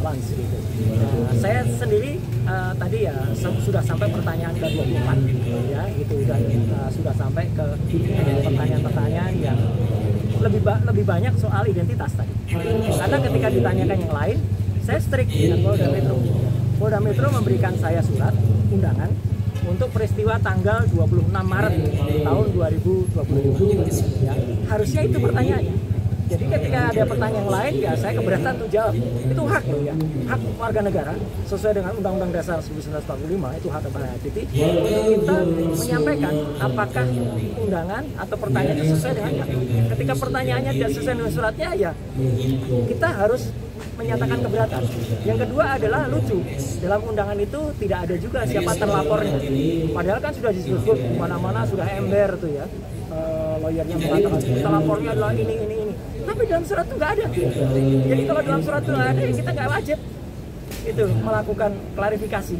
balance gitu. Saya sendiri tadi ya sudah sampai pertanyaan ke-24 ya gitu, dan sudah sampai ke pertanyaan-pertanyaan yang lebih banyak soal identitas tadi. Karena ketika ditanyakan yang lain, saya strict dengan Polda Metro. Polda Metro memberikan saya surat undangan untuk peristiwa tanggal 26 Maret tahun 2020 ya. Harusnya itu pertanyaannya. Jadi ketika ada pertanyaan lain ya saya keberatan untuk jawab. Itu hak loh ya, hak warga negara sesuai dengan Undang-Undang Dasar 1945, itu hak keberhati untuk kita menyampaikan apakah undangan atau pertanyaan itu sesuai dengan hak. Ketika pertanyaannya tidak sesuai dengan suratnya ya kita harus menyatakan keberatan. Yang kedua adalah lucu, dalam undangan itu tidak ada juga siapa terlapornya. Padahal kan sudah disebut mana-mana sudah ember tuh ya, lawyernya mengatakan terlapornya adalah ini. Tapi dalam surat itu nggak ada. Jadi kalau dalam surat itu nggak ada, ya kita nggak wajib itu melakukan klarifikasi.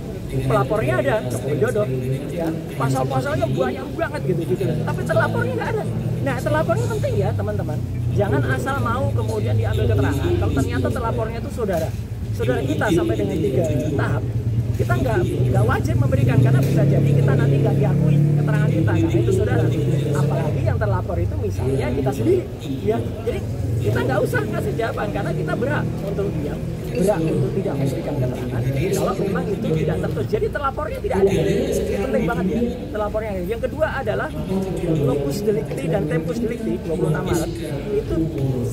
Pelapornya ada, Joko Widodo, ya pasal-pasalnya banyak banget gitu. Tapi terlapornya nggak ada. Nah, terlapornya penting ya teman-teman. Jangan asal mau kemudian diambil keterangan. Kalau ternyata terlapornya itu saudara kita sampai dengan 3 tahap, kita nggak wajib memberikan, karena bisa jadi kita nanti nggak diakui keterangan kita karena itu saudara. Apalagi yang terlapor itu misalnya kita sendiri, ya. Jadi kita nggak usah kasih jawaban karena kita berhak untuk diam, berhak untuk tidak memberikan keterangan kalau memang itu tidak tertulis. Jadi terlapornya tidak ada. Ini penting banget ya terlapornya. Yang kedua adalah locus delicti dan tempus delicti 26 Maret itu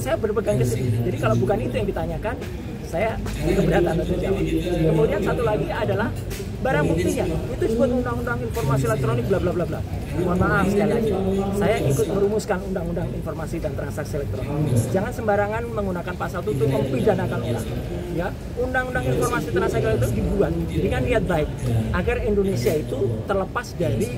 saya berpegang ke situ. Jadi kalau bukan itu yang ditanyakan, saya keberatan untuk jawab. Kemudian satu lagi adalah barang buktinya. Itu disebut Undang-Undang Informasi Elektronik bla bla bla bla. Mohon maaf sekali lagi, saya ikut merumuskan Undang-Undang Informasi dan Transaksi Elektronik. Jangan sembarangan menggunakan pasal itu untuk mempidanakan orang. Ya, Undang-Undang Informasi dan Transaksi Elektronik dibuat dengan niat baik agar Indonesia itu terlepas dari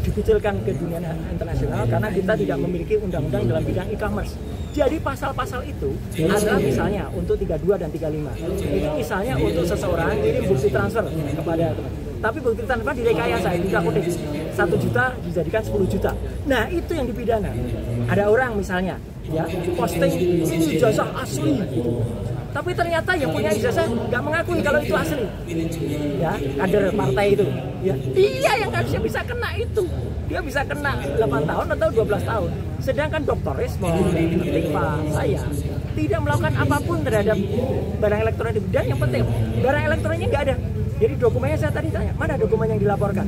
dikucilkan ke dunia internasional karena kita tidak memiliki undang-undang dalam bidang e-commerce. Jadi pasal-pasal itu adalah misalnya untuk 32 dan 35. Itu misalnya untuk seseorang kirim bukti transfer kepada teman. Tapi bukti transfer direkayasa, ditakutin 1 juta dijadikan 10 juta. Nah, itu yang dipidana. Ada orang misalnya ya posting ini ijazah asli gitu. Tapi ternyata yang punya ijazah nggak mengakui kalau itu asli. Ya, kader partai itu. Ya, dia yang harusnya bisa kena itu. Dia bisa kena 8 tahun atau 12 tahun. Sedangkan Dr. Rismo, Pak saya tidak melakukan apapun terhadap barang elektronik. Dan yang penting, barang elektroniknya nggak ada. Jadi dokumennya saya tadi tanya, mana dokumen yang dilaporkan?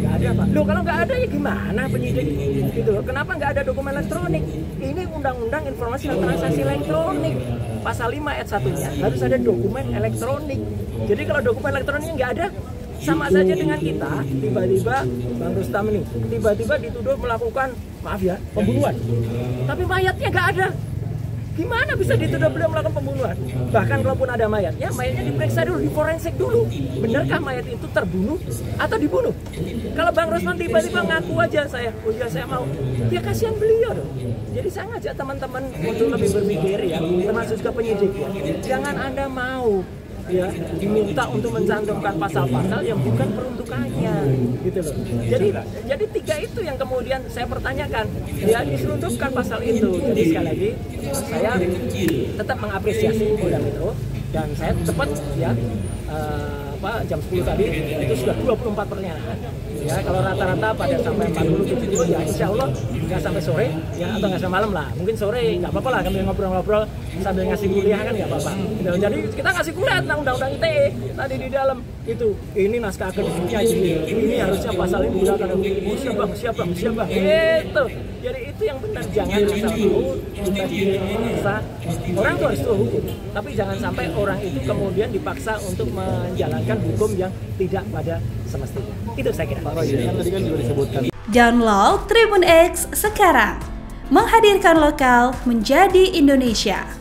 Nggak ada, Pak. Loh, kalau nggak ada ya gimana penyidik? Gitu loh. Kenapa nggak ada dokumen elektronik? Ini Undang-Undang Informasi dan Transaksi Elektronik. Pasal 5 ayat 1-nya harus ada dokumen elektronik. Jadi kalau dokumen elektroniknya nggak ada, sama saja dengan kita tiba-tiba Bang Rustam ini tiba-tiba dituduh melakukan, maaf ya, pembunuhan. Tapi mayatnya nggak ada. Gimana bisa dituduh beliau melakukan pembunuhan? Bahkan kalaupun ada mayatnya diperiksa dulu, diforensik dulu. Benarkah mayat itu terbunuh atau dibunuh? Kalau Bang Rusman tiba-tiba ngaku aja saya mau, ya kasihan beliau dong. Jadi saya ngajak teman-teman untuk lebih berpikir ya, termasuk ke penyidik ya. Jangan Anda mau ya diminta untuk mencantumkan pasal-pasal yang bukan peruntukannya gitu loh. Jadi 3 itu yang kemudian saya pertanyakan, ya diselundupkan pasal itu. Jadi sekali lagi saya tetap mengapresiasi Polda Metro dan saya cepat ya jam 10 tadi itu sudah 24 pertanyaan. Ya kalau rata-rata pada sampai 40-70 ya insya Allah nggak sampai sore ya atau nggak sampai malam lah. Mungkin sore nggak apa-apa lah, kami ngobrol-ngobrol sambil ngasih kuliah kan nggak apa-apa. Jadi kita ngasih kuliah tentang undang-undang ITE tadi di dalam itu. Ini naskah akademiknya, ini harusnya pasal ini digunakan. Siapa itu. Jadi itu yang benar, jangan asal mau kita dipaksa. Orang tuh harus tahu hukum, tapi jangan sampai orang itu kemudian dipaksa untuk menjalankan hukum yang tidak pada semestinya. Itu saya kira. Pak Roy, kan tadi kan juga disebutkan. Download Tribun X sekarang, menghadirkan lokal menjadi Indonesia.